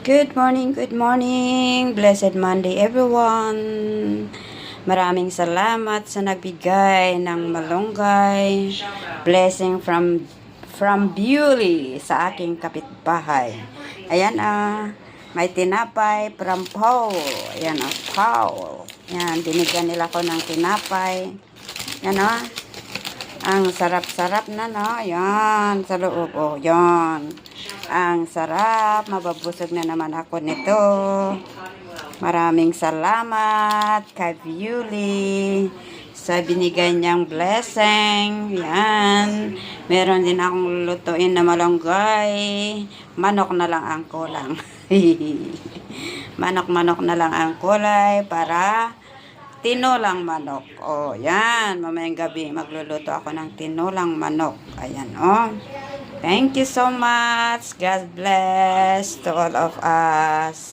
Good morning, blessed Monday everyone. Maraming salamat sa nagbigay ng malunggay. Blessing from Bewley sa aking kapitbahay. Ayan may tinapay from Paul. Ayan Paul. Yan, binigyan nila ko ng tinapay. Yan ang sarap-sarap na Yan, sa loob yan. Ang sarap, mababusog na naman ako nito. Maraming salamat kay Bewley sa binigay niyang blessing. Yan. Meron din akong lulutuin na malunggay. Manok na lang ang kulang. Manok na lang ang kulay para tinolang manok. Yan. Mamayang gabi magluluto ako ng tinolang manok. Ayan, Thank you so much. God bless to all of us.